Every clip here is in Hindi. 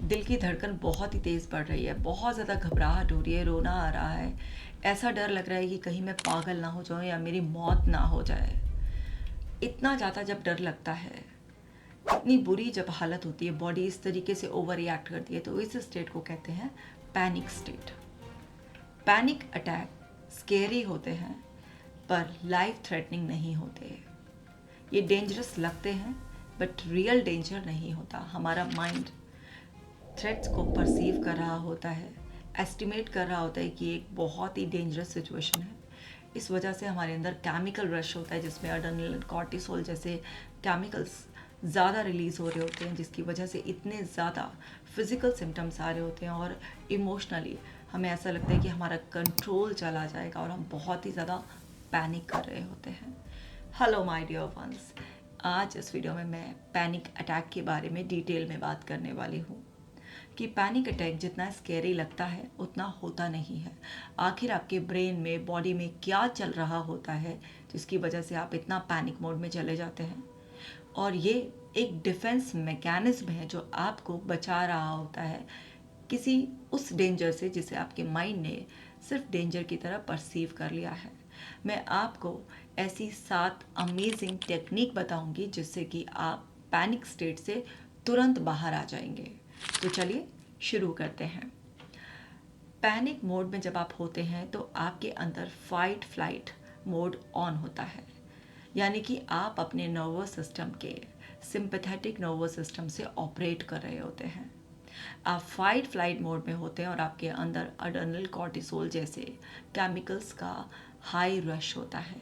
दिल की धड़कन बहुत ही तेज़ बढ़ रही है, बहुत ज़्यादा घबराहट हो रही है, रोना आ रहा है, ऐसा डर लग रहा है कि कहीं मैं पागल ना हो जाऊं या मेरी मौत ना हो जाए। इतना ज़्यादा जब डर लगता है, इतनी बुरी जब हालत होती है, बॉडी इस तरीके से ओवर रिएक्ट करती है, तो इस स्टेट को कहते हैं panic state. Panic attack scary होते हैं पर लाइफ थ्रेटनिंग नहीं होते। ये डेंजरस लगते हैं बट रियल डेंजर नहीं होता। हमारा माइंड थ्रेट्स को परसीव कर रहा होता है, एस्टिमेट कर रहा होता है कि एक बहुत ही डेंजरस सिचुएशन है। इस वजह से हमारे अंदर केमिकल रश होता है जिसमें अड्रेनलिन, कॉर्टिसोल जैसे केमिकल्स ज़्यादा रिलीज़ हो रहे होते हैं, जिसकी वजह से इतने ज़्यादा फिज़िकल सिम्टम्स आ रहे होते हैं और इमोशनली हमें ऐसा लगता है कि हमारा कंट्रोल चला जाएगा और हम बहुत ही ज़्यादा पैनिक कर रहे होते हैं। हेलो माय डियर वंस, आज इस वीडियो में मैं पैनिक अटैक के बारे में डिटेल में बात करने वाली हूँ कि पैनिक अटैक जितना स्कैरी लगता है उतना होता नहीं है। आखिर आपके ब्रेन में, बॉडी में क्या चल रहा होता है जिसकी वजह से आप इतना पैनिक मोड में चले जाते हैं। और ये एक डिफेंस मैकेनिज्म है जो आपको बचा रहा होता है किसी उस डेंजर से जिसे आपके माइंड ने सिर्फ डेंजर की तरह परसीव कर लिया है। मैं आपको ऐसी 7 अमेजिंग टेक्निक बताऊंगी जिससे कि आप पैनिक स्टेट से तुरंत बाहर आ जाएंगे। तो चलिए शुरू करते हैं। पैनिक मोड में जब आप होते हैं तो आपके अंदर फाइट फ्लाइट मोड ऑन होता है, यानी कि आप अपने नर्वस सिस्टम के सिंपैथेटिक नर्वस सिस्टम से ऑपरेट कर रहे होते हैं। आप फाइट फ्लाइट मोड में होते हैं और आपके अंदर अड्रेनल, कॉर्टिसोल जैसे केमिकल्स का हाई रश होता है।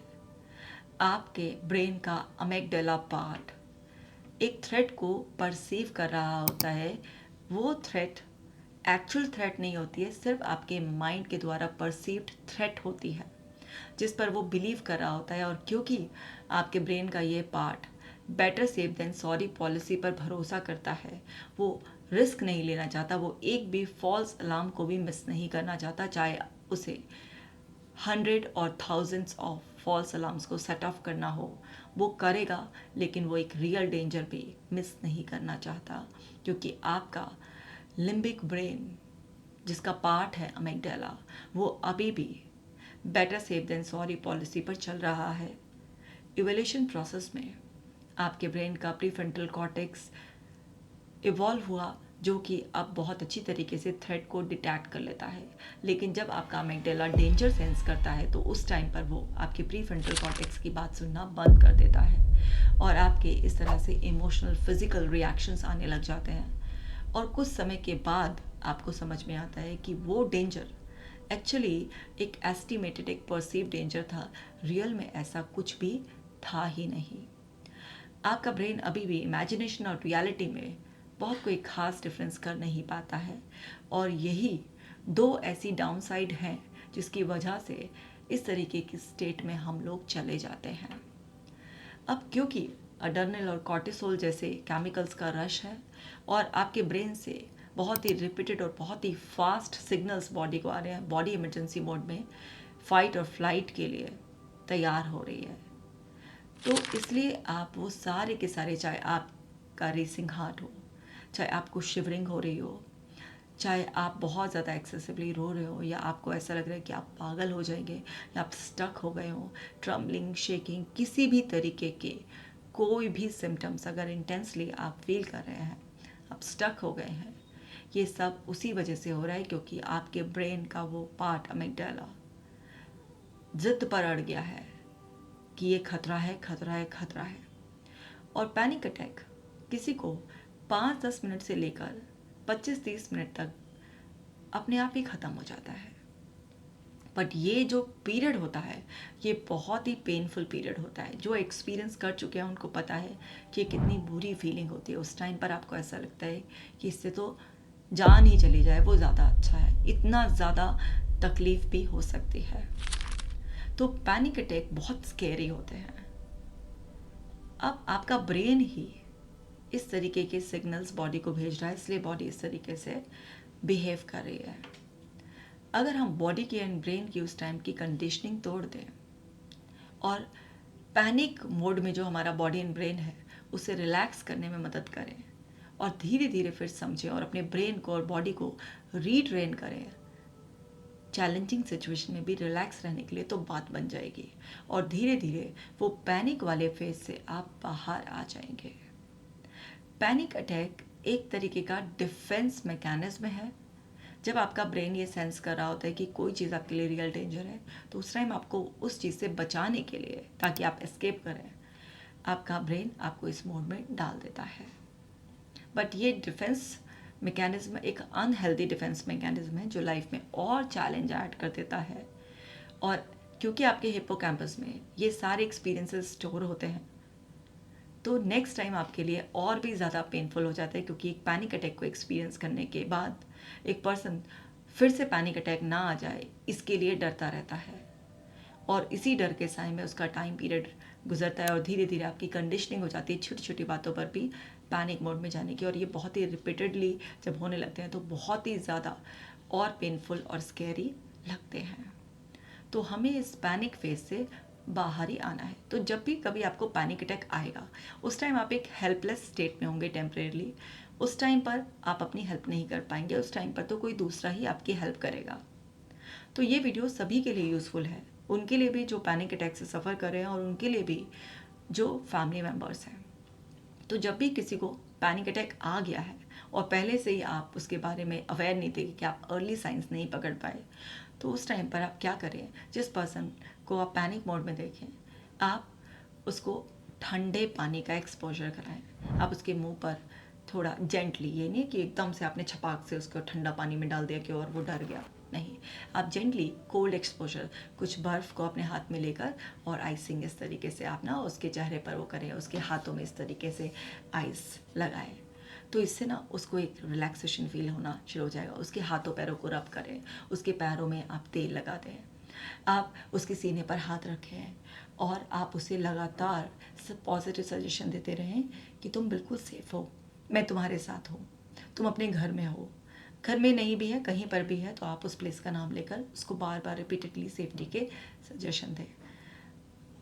आपके ब्रेन का अमेगडाला पार्ट एक थ्रेट को परसीव कर रहा होता है। वो थ्रेट एक्चुअल थ्रेट नहीं होती है, सिर्फ आपके माइंड के द्वारा परसीव्ड थ्रेट होती है जिस पर वो बिलीव कर रहा होता है। और क्योंकि आपके ब्रेन का ये part better safe than sorry policy पर भरोसा करता है, वो रिस्क नहीं लेना चाहता, वो एक भी फॉल्स अलार्म को भी मिस नहीं करना चाहता, चाहे उसे 100 और थाउजेंड्स ऑफ फॉल्स अलार्म्स को सेट ऑफ करना हो, वो करेगा। लेकिन वो एक रियल डेंजर भी मिस नहीं करना चाहता, क्योंकि आपका लिम्बिक ब्रेन जिसका पार्ट है अमेगडाला, वो अभी भी better safe than sorry policy पर चल रहा है। इवोल्यूशन प्रोसेस में आपके ब्रेन का प्रीफ्रंटल कॉर्टेक्स इवॉल्व हुआ, जो कि अब बहुत अच्छी तरीके से थ्रेट को डिटेक्ट कर लेता है। लेकिन जब आपका अमेगडाला डेंजर सेंस करता है तो उस टाइम पर वो आपके प्रीफ्रंटल कॉर्टेक्स की बात सुनना बंद कर देता है और आपके इस तरह से इमोशनल फिजिकल रिएक्शंस आने लग जाते हैं। और कुछ समय के बाद आपको समझ में आता है कि वो डेंजर एक्चुअली एक एस्टिमेटेड, एक परसीव डेंजर था। रियल में ऐसा कुछ भी था ही नहीं। आपका ब्रेन अभी भी इमेजिनेशन और रियलिटी में बहुत कोई खास डिफरेंस कर नहीं पाता है, और यही दो ऐसी डाउनसाइड हैं जिसकी वजह से इस तरीके की स्टेट में हम लोग चले जाते हैं। अब क्योंकि अड्रेनल और कॉर्टिसोल जैसे केमिकल्स का रश है और आपके ब्रेन से बहुत ही रिपीटेड और बहुत ही फास्ट सिग्नल्स बॉडी को आ रहे हैं, बॉडी इमरजेंसी मोड में फाइट और फ्लाइट के लिए तैयार हो रही है। तो इसलिए आप वो सारे के सारे, चाहे आपका रेसिंग हार्ट हो, चाहे आपको शिवरिंग हो रही हो, चाहे आप बहुत ज़्यादा एक्सेसिवली रो रहे हो, या आपको ऐसा लग रहा है कि आप पागल हो जाएंगे, या आप स्टक हो गए हो, ट्रम्बलिंग, शेकिंग, किसी भी तरीके के कोई भी सिम्टम्स अगर इंटेंसली आप फील कर रहे हैं, आप स्टक हो गए हैं, ये सब उसी वजह से हो रहा है क्योंकि आपके ब्रेन का वो पार्ट अमिगडाला जिद पर अड़ गया है कि ये खतरा है, खतरा है, खतरा है। और पैनिक अटैक किसी को 5-10 मिनट से लेकर 25-30 मिनट तक अपने आप ही ख़त्म हो जाता है। बट ये जो पीरियड होता है, ये बहुत ही पेनफुल पीरियड होता है। जो एक्सपीरियंस कर चुके हैं उनको पता है कि ये कितनी बुरी फीलिंग होती है। उस टाइम पर आपको ऐसा लगता है कि इससे तो जान ही चली जाए वो ज़्यादा अच्छा है, इतना ज़्यादा तकलीफ़ भी हो सकती है। तो पैनिक अटैक बहुत स्केरी होते हैं। अब आपका ब्रेन ही इस तरीके के सिग्नल्स बॉडी को भेज रहा है, इसलिए बॉडी इस तरीके से बिहेव कर रही है। अगर हम बॉडी की एंड ब्रेन की उस टाइम की कंडीशनिंग तोड़ दें और पैनिक मोड में जो हमारा बॉडी एंड ब्रेन है उसे रिलैक्स करने में मदद करें और धीरे धीरे फिर समझें और अपने ब्रेन को और बॉडी को रीट्रेन करें चैलेंजिंग सिचुएशन में भी रिलैक्स रहने के लिए, तो बात बन जाएगी और धीरे धीरे वो पैनिक वाले फेज से आप बाहर आ जाएंगे। पैनिक अटैक एक तरीके का डिफेंस मैकेनिज्म है। जब आपका ब्रेन ये सेंस कर रहा होता है कि कोई चीज़ आपके लिए रियल डेंजर है, तो उस टाइम आपको उस चीज़ से बचाने के लिए, ताकि आप एस्केप करें, आपका ब्रेन आपको इस मोड में डाल देता है। बट ये डिफेंस मैकेनिज्म एक अनहेल्दी डिफेंस मैकेनिज्म है जो लाइफ में और चैलेंज ऐड कर देता है। और क्योंकि आपके हिप्पोकैम्पस में ये सारे एक्सपीरियंसेस स्टोर होते हैं, तो नेक्स्ट टाइम आपके लिए और भी ज़्यादा पेनफुल हो जाता है, क्योंकि एक पैनिक अटैक को एक्सपीरियंस करने के बाद एक पर्सन फिर से पैनिक अटैक ना आ जाए इसके लिए डरता रहता है, और इसी डर के साए में उसका टाइम पीरियड गुजरता है और धीरे धीरे आपकी कंडीशनिंग हो जाती है छोटी छोटी बातों पर भी पैनिक मोड में जाने की। और ये बहुत ही रिपीटेडली जब होने लगते हैं तो बहुत ही ज़्यादा और पेनफुल और स्कैरी लगते हैं। तो हमें इस पैनिक फेज से बाहर ही आना है। तो जब भी कभी आपको पैनिक अटैक आएगा, उस टाइम आप एक हेल्पलेस स्टेट में होंगे टेम्परेरली। उस टाइम पर आप अपनी हेल्प नहीं कर पाएंगे, उस टाइम पर तो कोई दूसरा ही आपकी हेल्प करेगा। तो ये वीडियो सभी के लिए यूज़फुल है, उनके लिए भी जो पैनिक अटैक से सफ़र कर रहे हैं और उनके लिए भी जो फैमिली मेम्बर्स हैं। तो जब भी किसी को पैनिक अटैक आ गया है और पहले से ही आप उसके बारे में अवेयर नहीं थे कि आप अर्ली साइंस नहीं पकड़ पाए, तो उस टाइम पर आप क्या करें, जिस पर्सन को आप पैनिक मोड में देखें, आप उसको ठंडे पानी का एक्सपोजर कराएं। आप उसके मुंह पर थोड़ा जेंटली, ये नहीं कि एकदम से आपने छपाक से उसको ठंडा पानी में डाल दिया कि और वो डर गया, नहीं, आप जेंटली कोल्ड एक्सपोजर, कुछ बर्फ़ को अपने हाथ में लेकर और आइसिंग इस तरीके से आप ना उसके चेहरे पर वो करें, उसके हाथों में इस तरीके से आइस लगाएं। तो इससे ना उसको एक रिलैक्सेशन फील होना शुरू हो जाएगा। उसके हाथों पैरों को रब करें, उसके पैरों में आप तेल लगा दें, आप उसके सीने पर हाथ रखें और आप उसे लगातार पॉजिटिव सजेशन देते रहें कि तुम बिल्कुल सेफ़ हो, मैं तुम्हारे साथ हूँ, तुम अपने घर में हो, घर में नहीं भी है कहीं पर भी है तो आप उस प्लेस का नाम लेकर उसको बार बार रिपीटेडली सेफ्टी के सजेशन दें।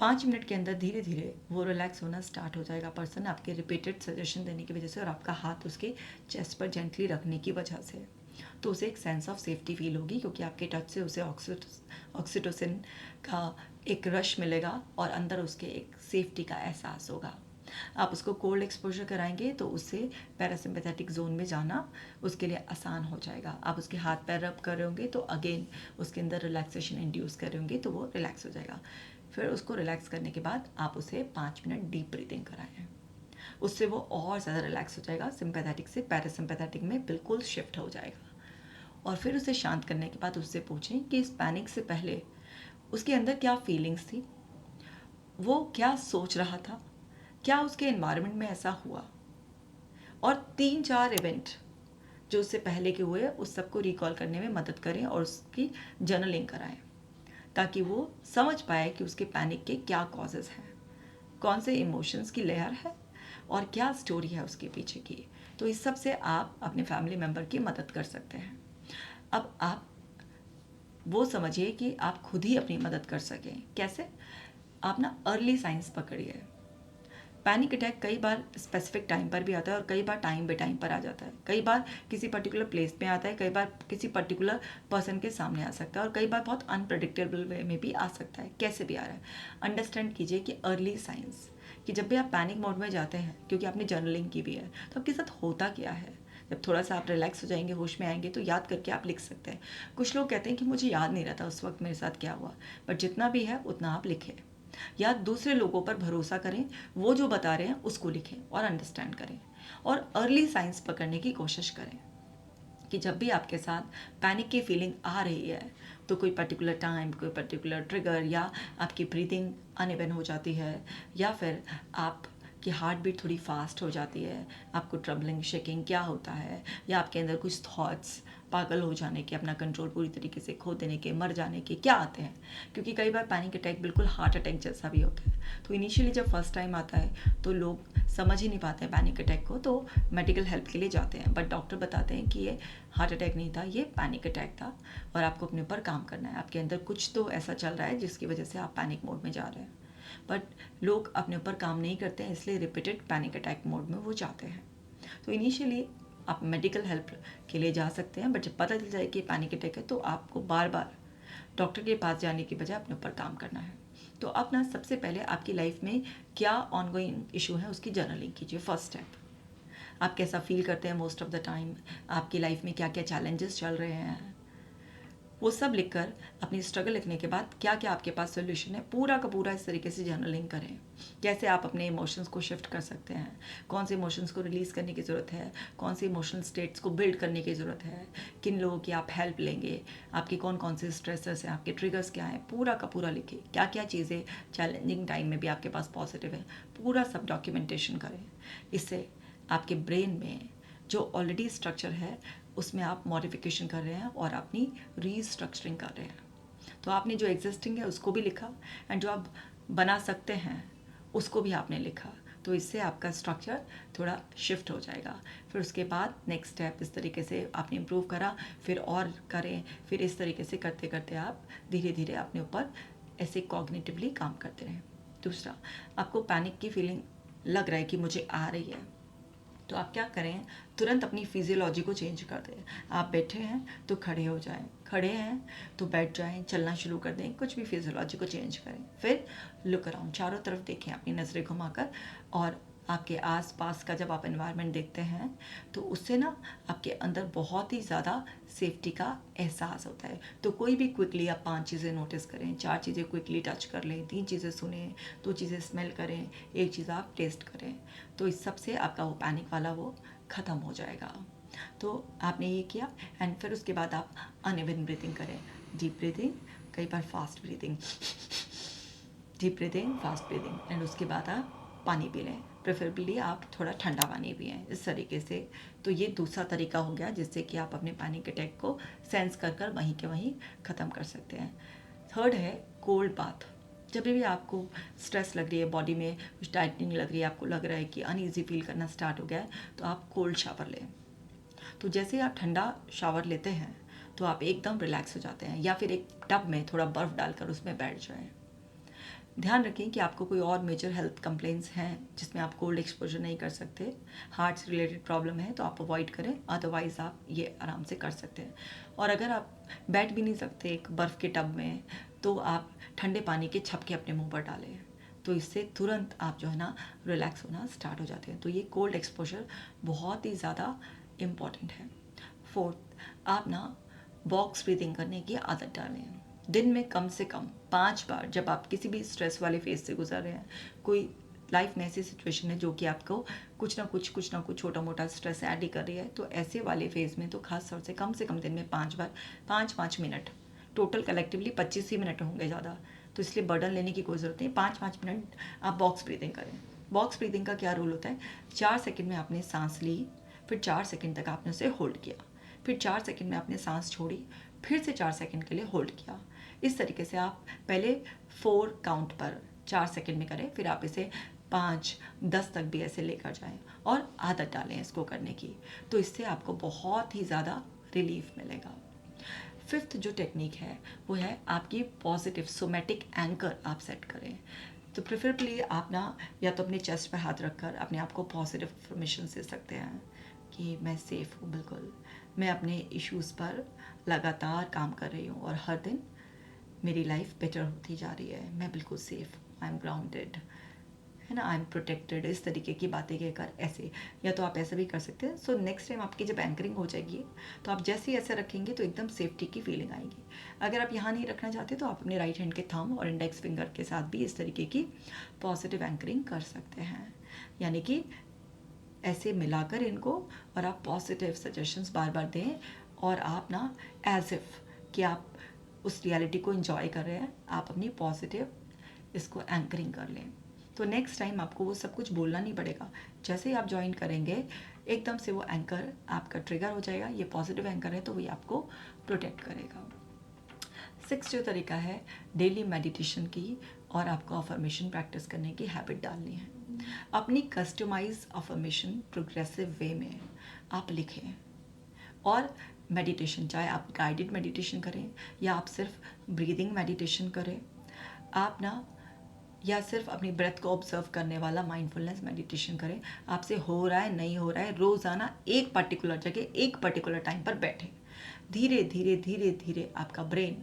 5 मिनट के अंदर धीरे धीरे वो रिलैक्स होना स्टार्ट हो जाएगा पर्सन, आपके रिपीटेड सजेशन देने की वजह से और आपका हाथ उसके चेस्ट पर जेंटली रखने की वजह से। तो उसे एक सेंस ऑफ सेफ्टी फील होगी, क्योंकि आपके टच से उसे ऑक्सीटोसिन का एक रश मिलेगा और अंदर उसके एक सेफ्टी का एहसास होगा। आप उसको कोल्ड एक्सपोजर कराएंगे तो उससे पैरासिम्पैथेटिक जोन में जाना उसके लिए आसान हो जाएगा। आप उसके हाथ पैर रब कर रहे होंगे तो अगेन उसके अंदर रिलैक्सेशन इंड्यूस कर रहे होंगे तो वो रिलैक्स हो जाएगा। फिर उसको रिलैक्स करने के बाद आप उसे 5 मिनट डीप ब्रीदिंग कराएं, उससे वो और ज़्यादा रिलैक्स हो जाएगा, सिंपैथेटिक से पैरासिम्पैथेटिक में बिल्कुल शिफ्ट हो जाएगा। और फिर उसे शांत करने के बाद उससे पूछें कि इस पैनिक से पहले उसके अंदर क्या फीलिंग्स थी, वो क्या सोच रहा था, क्या उसके एनवायरनमेंट में ऐसा हुआ, और 3-4 इवेंट जो उससे पहले के हुए उस सबको रिकॉल करने में मदद करें और उसकी जर्नलिंग कराएं, ताकि वो समझ पाए कि उसके पैनिक के क्या कॉजेज़ हैं, कौन से इमोशंस की लेयर है और क्या स्टोरी है उसके पीछे की। तो इस सब से आप अपने फैमिली मेम्बर की मदद कर सकते हैं। अब आप वो समझिए कि आप खुद ही अपनी मदद कर सकें। कैसे? आप ना अर्ली साइंस पकड़िए। पैनिक अटैक कई बार स्पेसिफिक टाइम पर भी आता है और कई बार टाइम बे टाइम पर आ जाता है। कई बार किसी पर्टिकुलर प्लेस में आता है, कई बार किसी पर्टिकुलर पर्सन के सामने आ सकता है और कई बार बहुत अनप्रडिक्टेबल वे में भी आ सकता है। कैसे भी आ रहा है, अंडरस्टैंड कीजिए कि अर्ली साइंस कि जब भी आप पैनिक मोड में जाते हैं, क्योंकि आपने जर्नलिंग की भी है, तो आपके साथ होता क्या है। जब थोड़ा सा आप रिलैक्स हो जाएंगे, होश में आएंगे, तो याद करके आप लिख सकते हैं। कुछ लोग कहते हैं कि मुझे याद नहीं रहता उस वक्त मेरे साथ क्या हुआ, बट जितना भी है उतना आप लिखें, या दूसरे लोगों पर भरोसा करें, वो जो बता रहे हैं उसको लिखें और अंडरस्टैंड करें और अर्ली साइंस पकड़ने की कोशिश करें कि जब भी आपके साथ पैनिक की फीलिंग आ रही है तो कोई पर्टिकुलर टाइम, कोई पर्टिकुलर ट्रिगर, या आपकी ब्रीदिंग अनइवन हो जाती है, या फिर आपकी हार्ट बीट थोड़ी फास्ट हो जाती है, आपको ट्रबलिंग शेकिंग क्या होता है, या आपके अंदर कुछ थॉट्स पागल हो जाने के, अपना कंट्रोल पूरी तरीके से खो देने के, मर जाने के क्या आते हैं। क्योंकि कई बार पैनिक अटैक बिल्कुल हार्ट अटैक जैसा भी होता है। तो इनिशियली जब फर्स्ट टाइम आता है तो लोग समझ ही नहीं पाते हैं पैनिक अटैक को, तो मेडिकल हेल्प के लिए जाते हैं, बट डॉक्टर बताते हैं कि ये हार्ट अटैक नहीं था, ये पैनिक अटैक था और आपको अपने ऊपर काम करना है। आपके अंदर कुछ तो ऐसा चल रहा है जिसकी वजह से आप पैनिक मोड में जा रहे हैं, बट लोग अपने ऊपर काम नहीं करते हैं, इसलिए रिपीटेड पैनिक अटैक मोड में वो जाते हैं। तो इनिशियली आप मेडिकल हेल्प के लिए जा सकते हैं, बट जब पता चल जाए कि पैनिक अटैक है तो आपको बार बार डॉक्टर के पास जाने की बजाय अपने ऊपर काम करना है। तो अब ना सबसे पहले आपकी लाइफ में क्या ऑनगोइंग इशू है उसकी जर्नलिंग कीजिए। फर्स्ट स्टेप, आप कैसा फील करते हैं मोस्ट ऑफ द टाइम, आपकी लाइफ में क्या क्या चैलेंजेस चल रहे हैं, वो सब लिखकर अपनी स्ट्रगल लिखने के बाद क्या क्या आपके पास सोल्यूशन है पूरा का पूरा इस तरीके से जर्नलिंग करें। कैसे आप अपने इमोशंस को शिफ्ट कर सकते हैं, कौन से इमोशंस को रिलीज़ करने की ज़रूरत है, कौन से इमोशनल स्टेट्स को बिल्ड करने की ज़रूरत है, किन लोगों की आप हेल्प लेंगे, आपके कौन कौन से स्ट्रेसर्स हैं, आपके ट्रिगर्स क्या हैं, पूरा का पूरा लिखिए। क्या क्या चीज़ें चैलेंजिंग टाइम में भी आपके पास पॉजिटिव है, पूरा सब डॉक्यूमेंटेशन करें। इससे आपके ब्रेन में जो ऑलरेडी स्ट्रक्चर है उसमें आप मॉडिफिकेशन कर रहे हैं और अपनी रीस्ट्रक्चरिंग कर रहे हैं। तो आपने जो एग्जिस्टिंग है उसको भी लिखा एंड जो आप बना सकते हैं उसको भी आपने लिखा। तो इससे आपका स्ट्रक्चर थोड़ा शिफ्ट हो जाएगा। फिर उसके बाद नेक्स्ट स्टेप इस तरीके से आपने इम्प्रूव करा, फिर और करें, फिर इस तरीके से करते करते आप धीरे धीरे अपने ऊपर ऐसे कॉग्निटिवली काम करते रहें। दूसरा, आपको पैनिक की फीलिंग लग रहा है कि मुझे आ रही है, तो आप क्या करें, तुरंत अपनी फिजियोलॉजी को चेंज कर दें। आप बैठे हैं तो खड़े हो जाएं, खड़े हैं तो बैठ जाएं, चलना शुरू कर दें, कुछ भी फिजियोलॉजी को चेंज करें। फिर लुक अराउंड, चारों तरफ देखें अपनी नज़रें घुमाकर, और आपके आसपास का जब आप एनवायरनमेंट देखते हैं तो उससे ना आपके अंदर बहुत ही ज़्यादा सेफ्टी का एहसास होता है। तो कोई भी क्विकली आप 5 चीज़ें नोटिस करें, 4 चीज़ें क्विकली टच कर लें, 3 चीज़ें सुनें, 2 चीज़ें स्मेल करें, 1 चीज़ आप टेस्ट करें। तो इस सब से आपका वो पैनिक वाला वो ख़त्म हो जाएगा। तो आपने ये किया एंड फिर उसके बाद आप अनइवन ब्रीथिंग करें, डीप ब्रीथिंग, कई बार fast breathing, deep breathing, fast breathing, and उसके बाद आप पानी पी लें। प्रेफरेबली आप थोड़ा ठंडा पानी पिएं इस तरीके से। तो ये दूसरा तरीका हो गया जिससे कि आप अपने पैनिक अटैक को सेंस कर कर वहीं के वहीं ख़त्म कर सकते हैं। थर्ड है कोल्ड बाथ। जब भी आपको स्ट्रेस लग रही है, बॉडी में कुछ टाइटनिंग लग रही है, आपको लग रहा है कि अनईजी फील करना स्टार्ट हो गया है, तो आप कोल्ड शावर लें। तो जैसे ही आप ठंडा शावर लेते हैं तो आप एकदम रिलैक्स हो जाते हैं, या फिर एक टब में थोड़ा बर्फ़ डालकर उसमें बैठ जाएं। ध्यान रखें कि आपको कोई और मेजर हेल्थ कंप्लेंट्स हैं जिसमें आप कोल्ड एक्सपोजर नहीं कर सकते, हार्ट से रिलेटेड प्रॉब्लम है तो आप अवॉइड करें, अदरवाइज़ आप ये आराम से कर सकते हैं। और अगर आप बैठ भी नहीं सकते एक बर्फ़ के टब में, तो आप ठंडे पानी के छपके अपने मुंह पर डालें, तो इससे तुरंत आप जो है ना रिलैक्स होना स्टार्ट हो जाते हैं। तो ये कोल्ड एक्सपोजर बहुत ही ज़्यादा इम्पॉर्टेंट है। फोर्थ, आप ना बॉक्स ब्रीथिंग करने की आदत डालें। दिन में कम से कम 5 बार, जब आप किसी भी स्ट्रेस वाले फेज से गुजर रहे हैं, कोई लाइफ में ऐसी सिचुएशन है जो कि आपको कुछ ना कुछ छोटा मोटा स्ट्रेस ऐड ही कर रही है, तो ऐसे वाले फेज में तो खास तौर से कम दिन में 5 बार 5-5 मिनट, टोटल कलेक्टिवली 25 ही मिनट होंगे ज़्यादा, तो इसलिए बर्डन लेने की कोई ज़रूरत नहीं। 5-5 मिनट आप बॉक्स ब्रीथिंग करें। बॉक्स ब्रीथिंग का क्या रूल होता है, 4 सेकेंड में आपने सांस ली, फिर 4 सेकेंड तक आपने उसे होल्ड किया, फिर 4 सेकेंड में आपने सांस छोड़ी, फिर से 4 सेकेंड के लिए होल्ड किया। इस तरीके से आप पहले 4 काउंट पर 4 सेकेंड में करें, फिर आप इसे 5-10 तक भी ऐसे लेकर जाएं और आदत डालें इसको करने की। तो इससे आपको बहुत ही ज़्यादा रिलीफ मिलेगा। फिफ्थ जो टेक्निक है वो है आपकी पॉजिटिव सोमैटिक एंकर आप सेट करें। तो प्रेफरेबली आप ना या तो अपने चेस्ट पर हाथ रखकर अपने आप को पॉजिटिव अफर्मेशन दे सकते हैं कि मैं सेफ़ हूँ, बिल्कुल मैं अपने इश्यूज़ पर लगातार काम कर रही हूँ और हर दिन मेरी लाइफ बेटर होती जा रही है, मैं बिल्कुल सेफ़ हूँ, आई एम ग्राउंडेड, है ना, आई एम प्रोटेक्टेड, इस तरीके की बातें कहकर ऐसे, या तो आप ऐसा भी कर सकते हैं। सो नेक्स्ट टाइम आपकी जब एंकरिंग हो जाएगी तो आप जैसे ही ऐसे रखेंगे तो एकदम सेफ्टी की फीलिंग आएगी। अगर आप यहाँ नहीं रखना चाहते तो आप अपने राइट हैंड के थंब और इंडेक्स फिंगर के साथ भी इस तरीके की पॉजिटिव एंकरिंग कर सकते हैं, यानी कि ऐसे मिलाकर इनको, और आप पॉजिटिव सजेशंस बार बार दें और आप ना एज इफ़ कि आप उस रियलिटी को एंजॉय कर रहे हैं, आप अपनी पॉजिटिव इसको एंकरिंग कर लें। तो नेक्स्ट टाइम आपको वो सब कुछ बोलना नहीं पड़ेगा, जैसे ही आप ज्वाइन करेंगे एकदम से वो एंकर आपका ट्रिगर हो जाएगा। ये पॉजिटिव एंकर है तो वही आपको प्रोटेक्ट करेगा। 6 जो तरीका है डेली मेडिटेशन की, और आपको अफर्मेशन प्रैक्टिस करने की हैबिट डालनी है। अपनी कस्टमाइज अफर्मेशन प्रोग्रेसिव वे में आप लिखें, और मेडिटेशन, चाहे आप गाइडेड मेडिटेशन करें या आप सिर्फ ब्रीदिंग मेडिटेशन करें, आप ना या सिर्फ अपनी ब्रेथ को ऑब्जर्व करने वाला माइंडफुलनेस मेडिटेशन करें। आपसे हो रहा है नहीं हो रहा है, रोज़ाना एक पर्टिकुलर जगह एक पर्टिकुलर टाइम पर बैठें। धीरे धीरे धीरे धीरे आपका ब्रेन,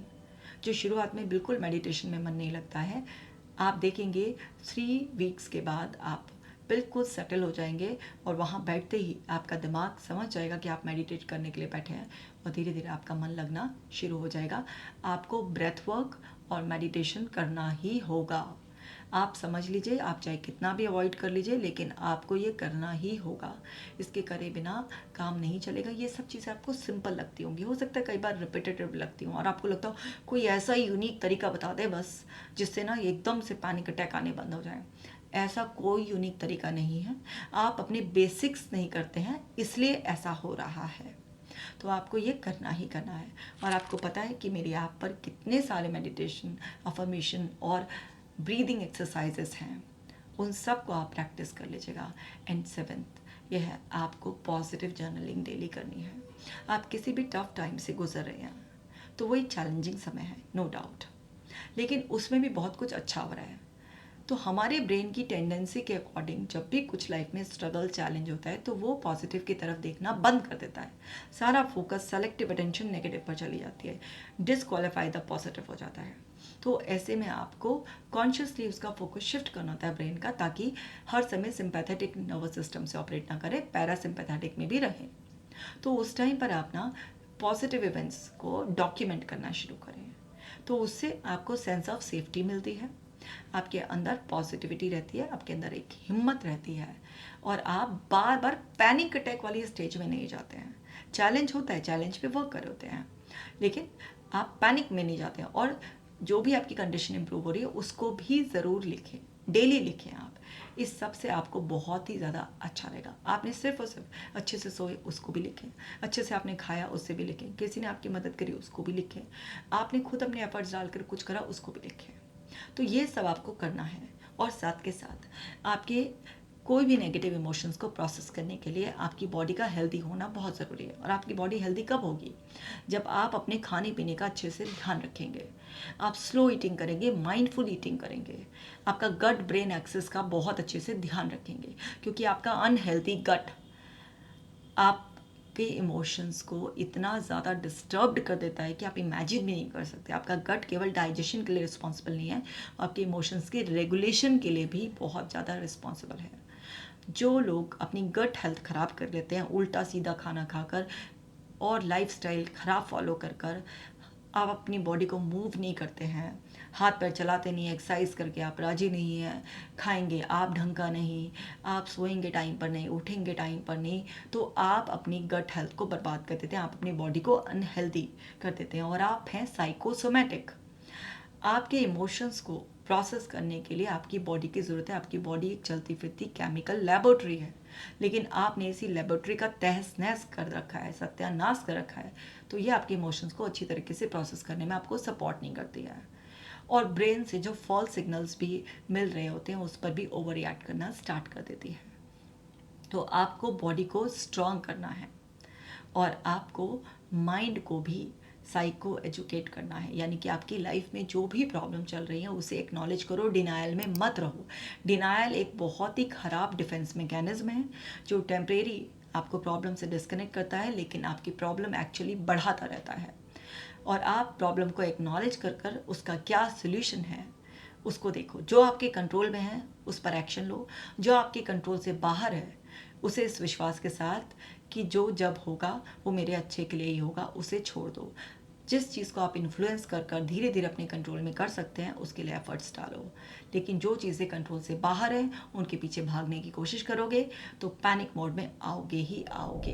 जो शुरुआत में बिल्कुल मेडिटेशन में मन नहीं लगता है, आप देखेंगे 3 वीक्स के बाद आप बिल्कुल सेटल हो जाएंगे और वहाँ बैठते ही आपका दिमाग समझ जाएगा कि आप मेडिटेट करने के लिए बैठे हैं और धीरे धीरे आपका मन लगना शुरू हो जाएगा। आपको ब्रेथ वर्क और मेडिटेशन करना ही होगा। आप समझ लीजिए, आप चाहे कितना भी अवॉइड कर लीजिए, लेकिन आपको ये करना ही होगा। इसके करे बिना काम नहीं चलेगा। ये सब चीज़ें आपको सिंपल लगती होंगी, हो सकता है कई बार रिपीटेटिव लगती हूँ और आपको लगता हो कोई ऐसा यूनिक तरीका बता दे बस, जिससे ना एकदम से पैनिक अटैक आने बंद हो जाए। ऐसा कोई यूनिक तरीका नहीं है। आप अपने बेसिक्स नहीं करते हैं, इसलिए ऐसा हो रहा है। तो आपको ये करना ही करना है। और आपको पता है कि मेरी ऐप पर कितने सारे मेडिटेशन, अफर्मेशन और ब्रीदिंग एक्सरसाइजेस हैं। उन सब को आप प्रैक्टिस कर लीजिएगा। एंड 7th यह है, आपको पॉजिटिव जर्नलिंग डेली करनी है। आप किसी भी टफ टाइम से गुजर रहे हैं तो वो एक चैलेंजिंग समय है, नो डाउट, लेकिन उसमें भी बहुत कुछ अच्छा हो रहा है। तो हमारे ब्रेन की टेंडेंसी के अकॉर्डिंग जब भी कुछ लाइफ में स्ट्रगल, चैलेंज होता है तो वो पॉजिटिव की तरफ देखना बंद कर देता है। सारा फोकस, सेलेक्टिव अटेंशन नेगेटिव पर चली जाती है, डिसक्वालीफाई द पॉजिटिव हो जाता है। तो ऐसे में आपको कॉन्शियसली उसका फोकस शिफ्ट करना होता है ब्रेन का, ताकि हर समय सिंपैथेटिक नर्वस सिस्टम से ऑपरेट ना करे, पैरासिम्पैथेटिक में भी रहे। तो उस टाइम पर आप ना पॉजिटिव इवेंट्स को डॉक्यूमेंट करना शुरू करें। तो उससे आपको सेंस ऑफ सेफ्टी मिलती है, आपके अंदर पॉजिटिविटी रहती है, आपके अंदर एक हिम्मत रहती है और आप बार बार पैनिक अटैक वाली स्टेज में नहीं जाते हैं। चैलेंज होता है, चैलेंज पे वर्क कर होते हैं, लेकिन आप पैनिक में नहीं जाते हैं। और जो भी आपकी कंडीशन इंप्रूव हो रही है उसको भी ज़रूर लिखें, डेली लिखें आप। इस सब से आपको बहुत ही ज़्यादा अच्छा रहेगा। आपने सिर्फ और सिर्फ अच्छे से सोए उसको भी लिखें, अच्छे से आपने खाया उससे भी लिखें, किसी ने आपकी मदद करी उसको भी लिखें, आपने खुद अपने एफर्ट्स डालकर कुछ करा उसको भी लिखें। तो ये सब आपको करना है। और साथ के साथ आपके कोई भी नेगेटिव इमोशंस को प्रोसेस करने के लिए आपकी बॉडी का हेल्दी होना बहुत ज़रूरी है। और आपकी बॉडी हेल्दी कब होगी? जब आप अपने खाने पीने का अच्छे से ध्यान रखेंगे, आप स्लो ईटिंग करेंगे, माइंडफुल ईटिंग करेंगे, आपका गट ब्रेन एक्सेस का बहुत अच्छे से ध्यान रखेंगे, क्योंकि आपका अनहेल्दी गट आपके इमोशंस को इतना ज़्यादा डिस्टर्ब्ड कर देता है कि आप इमेजिन भी नहीं कर सकते। आपका गट केवल डाइजेशन के लिए रिस्पॉन्सिबल नहीं है, आपके इमोशंस के रेगुलेशन के लिए भी बहुत ज़्यादा रिस्पॉन्सिबल है। जो लोग अपनी गट हेल्थ ख़राब कर लेते हैं उल्टा सीधा खाना खाकर और लाइफस्टाइल ख़राब फॉलो कर कर, आप अपनी बॉडी को मूव नहीं करते हैं, हाथ पैर चलाते नहीं, एक्सरसाइज करके आप राजी नहीं हैं, खाएंगे आप ढंग का नहीं, आप सोएंगे टाइम पर नहीं, उठेंगे टाइम पर नहीं, तो आप अपनी गट हेल्थ को बर्बाद कर देते हैं, आप अपनी बॉडी को अनहेल्दी कर देते हैं और आप हैं साइकोसोमैटिक। आपके इमोशंस को प्रोसेस करने के लिए आपकी बॉडी की ज़रूरत है। आपकी बॉडी एक चलती फिरती केमिकल लेबोरेटरी है, लेकिन आपने इसी लेबोरेटरी का तहस नहस कर रखा है, सत्यानाश कर रखा है। तो ये आपके इमोशंस को अच्छी तरीके से प्रोसेस करने में आपको सपोर्ट नहीं करती है। और ब्रेन से जो फॉल्स सिग्नल्स भी मिल रहे होते हैं उस पर भी ओवर रिएक्ट करना स्टार्ट कर देती है। तो आपको बॉडी को स्ट्रॉन्ग करना है और आपको माइंड को भी साइको एजुकेट करना है, यानी कि आपकी लाइफ में जो भी प्रॉब्लम चल रही है उसे एक्नॉलेज करो, डिनायल में मत रहो। डिनायल एक बहुत ही ख़राब डिफेंस मैकेनिज्म है जो टेम्परेरी आपको प्रॉब्लम से डिस्कनेक्ट करता है, लेकिन आपकी प्रॉब्लम एक्चुअली बढ़ाता रहता है। और आप प्रॉब्लम को एक्नॉलेज कर कर उसका क्या सोल्यूशन है उसको देखो। जो आपके कंट्रोल में है उस पर एक्शन लो, जो आपके कंट्रोल से बाहर है उसे इस विश्वास के साथ कि जो जब होगा वो मेरे अच्छे के लिए ही होगा, उसे छोड़ दो। जिस चीज़ को आप इन्फ्लुएंस कर कर धीरे धीरे अपने कंट्रोल में कर सकते हैं उसके लिए एफर्ट्स डालो, लेकिन जो चीज़ें कंट्रोल से बाहर हैं उनके पीछे भागने की कोशिश करोगे तो पैनिक मोड में आओगे ही आओगे।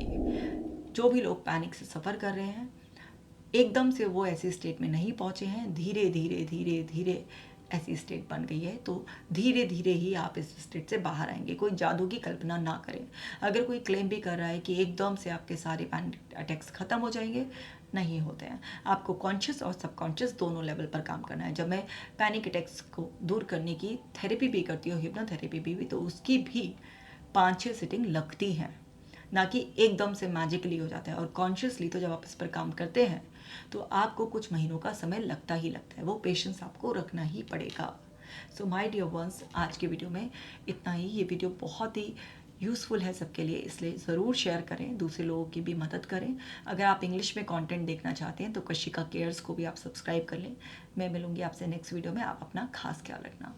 जो भी लोग पैनिक से सफ़र कर रहे हैं एकदम से वो ऐसी स्टेट में नहीं पहुँचे हैं, धीरे धीरे धीरे धीरे ऐसी स्टेट बन गई है। तो धीरे धीरे ही आप इस स्टेट से बाहर आएंगे। कोई जादू की कल्पना ना करें। अगर कोई क्लेम भी कर रहा है कि एकदम से आपके सारे पैनिक अटैक्स ख़त्म हो जाएंगे, नहीं होते हैं। आपको कॉन्शियस और सबकॉन्शियस दोनों लेवल पर काम करना है। जब मैं पैनिक अटैक्स को दूर करने की थेरेपी भी करती हूँ, हिप्नोथेरेपी भी, तो उसकी भी 5-6 सिटिंग लगती हैं, ना कि एकदम से मैजिकली हो जाता है। और कॉन्शियसली तो जब आप इस पर काम करते हैं तो आपको कुछ महीनों का समय लगता ही लगता है, वो पेशेंस आपको रखना ही पड़ेगा। सो माय डियर वंस, आज की वीडियो में इतना ही। ये वीडियो बहुत ही यूज़फुल है सबके लिए, इसलिए ज़रूर शेयर करें, दूसरे लोगों की भी मदद करें। अगर आप इंग्लिश में कंटेंट देखना चाहते हैं तो कशिका केयर्स को भी आप सब्सक्राइब कर लें। मैं मिलूंगी आपसे नेक्स्ट वीडियो में। आप अपना खास ख्याल रखना।